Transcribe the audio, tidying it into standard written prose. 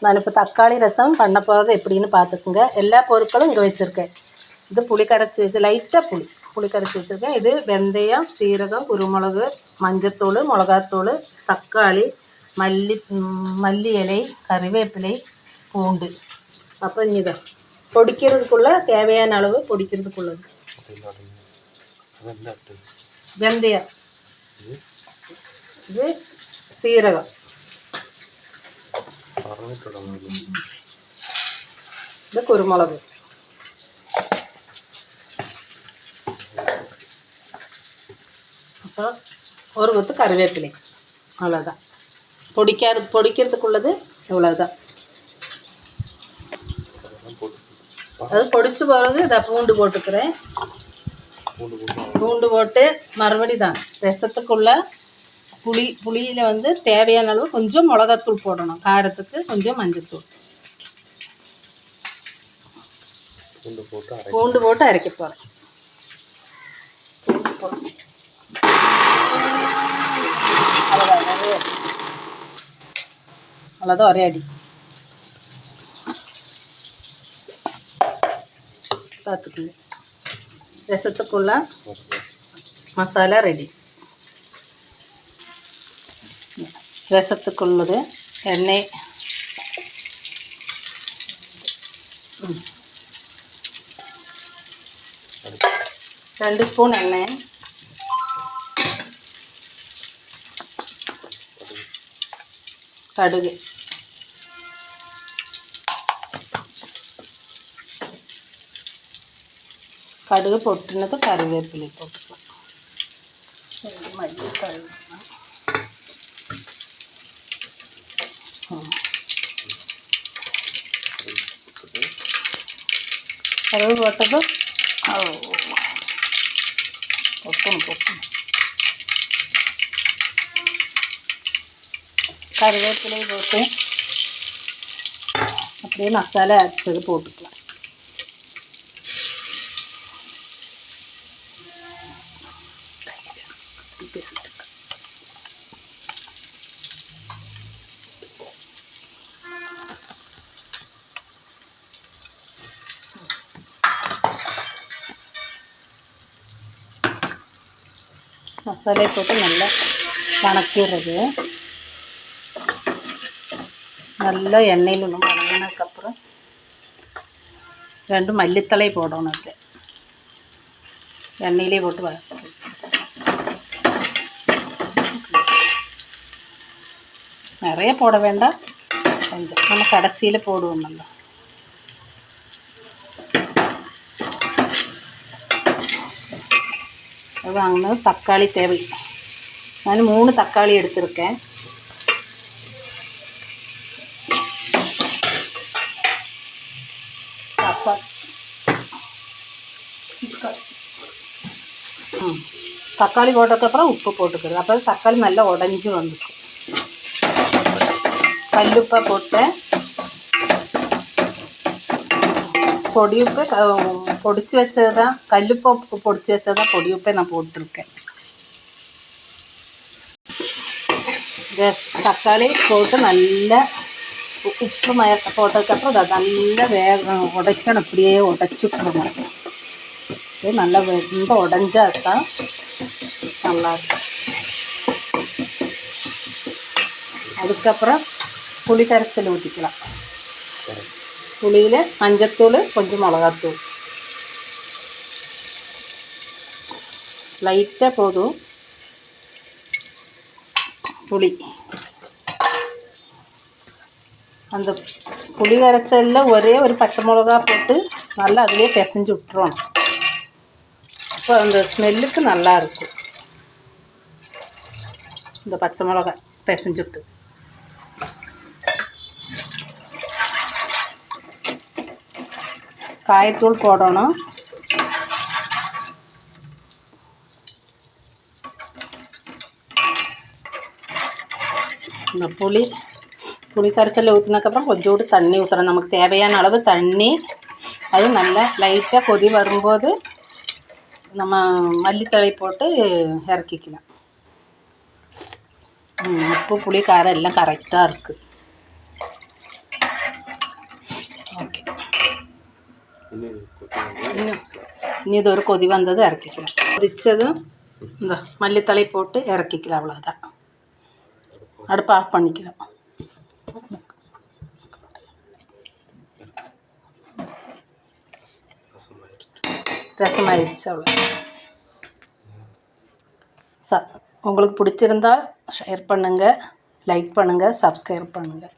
நான் இப்போ தக்காளி ரசம் பண்ண போகிறது எப்படின்னு பார்த்துக்குங்க. எல்லா பொருட்களும் இங்கே வச்சுருக்கேன். இது புளி கரைச்சி வச்சு லைட்டாக புளி கரைச்சி வச்சுருக்கேன். இது வெந்தயம், சீரகம், குருமிளகு, மஞ்சத்தூள், மிளகாத்தூள், தக்காளி, மல்லி இலை, கறிவேப்பிலை, பூண்டு. அப்புறம் இதை பொடிக்கிறதுக்குள்ளே தேவையான அளவு பொடிக்கிறதுக்குள்ளது வெந்தயம், இது சீரகம், இது குருமிளகு, அப்புறம் ஒரு கொத்து கறிவேப்பிலை. அவ்வளோதான். பொடிக்கிறதுக்குள்ளது இவ்வளோதான். அது பொடிச்சு போகிறது இதை பூண்டு போட்டுக்கிறேன். பூண்டு போட்டு மறுபடி தான் ரசத்துக்குள்ள புளியில் வந்து தேவையான அளவு கொஞ்சம் மிளகாத்தூள் போடணும். காரத்துக்கு கொஞ்சம் மஞ்சத்தூள். பூண்டு போட்டு அரைக்க போகிறேன். அவ்வளோதான், ஒரே அடி. பார்த்துக்குங்க, ரசத்துக்குள்ள மசாலா ரெடி. ரசத்துக்குள்ளது எண்ணெய், 2 ஸ்பூன் எண்ணெய், கடுகு, கடுகு பொட்டுனது கறிவேப்பிலை போட்டுக்கலாம். மல்லி கருவேப்பிலை, கருவு போட்டது பொட்டணும். கருவேப்பிலை போட்டு அப்படியே மசாலா அரைச்சது போட்டுக்கலாம். மசாலா போட்டு நல்லா வணக்கிடுறது. நல்லா எண்ணெயில் ஒன்று வணங்கினதுக்கப்புறம் 2 மல்லித்தழை போடணும். அது எண்ணெயிலே போட்டு வதக்கணும். நிறைய போட வேண்டாம், கொஞ்சம் நம்ம கடைசியில் போடுவோம். நல்லா வாங்கினது தக்காளி தேவை. நான் 3 தக்காளி எடுத்திருக்கேன். தக்காளி போட்டதுக்கப்புறம் உப்பு போட்டுக்கிறது. அப்போ தக்காளி நல்லா உடஞ்சி வந்துடும். கல்லுப்பை போட்டேன். பொடியுப்பு பொடிச்சு வச்சது தான், கல்லுப்பை பொடிச்சு வச்சது தான் பொடியுப்பை நான் போட்டிருக்கேன். தக்காளி போட்டு நல்லா உப்பு போட்டதுக்கப்புறம் அதை நல்லா உடைக்கணும். அப்படியே உடைச்சி விட்டுருங்க. நல்லா ரொம்ப உடஞ்சா தான் நல்லாயிருக்கும். அதுக்கப்புறம் புளி கரைச்சல் ஊற்றிக்கலாம். புளியில் மஞ்சத்தூள், கொஞ்சம் மிளகாத்தூள் லைட்டாக போதும். புளி, அந்த புளி கரைச்சலில் ஒரே ஒரு பச்சை மிளகா போட்டு நல்லா அதிலே பிசைஞ்சு விட்டுறோம். அப்போ அந்த ஸ்மெல்லுக்கு நல்லாயிருக்கும். இந்த பச்சை மிளகா பிசைஞ்சுட்டு காயத்தூள் போடணும். இந்த புளி கரைச்சலில் ஊற்றினதுக்கப்புறம் கொஞ்சோண்டு தண்ணி ஊற்றணும். நமக்கு தேவையான அளவு தண்ணி. அது நல்லா லைட்டாக கொதி வரும்போது நம்ம மல்லித்தழை போட்டு இறக்கிக்கலாம். உப்பு, புளி, காரம் எல்லாம் கரெக்டாக இருக்குது. இனி இது ஒரு கொதி வந்தது இறக்கிக்கலாம். கொதிச்சதும் இந்த மல்லித்தலை போட்டு இறக்கிக்கலாம். அவ்வளோதான். அடுப்பு ஆஃப் பண்ணிக்கலாம். ரசம் ஆயிடுச்சு. அவ்வளோ. உங்களுக்கு பிடிச்சிருந்தால் ஷேர் பண்ணுங்கள், லைக் பண்ணுங்கள், சப்ஸ்கிரைப் பண்ணுங்கள்.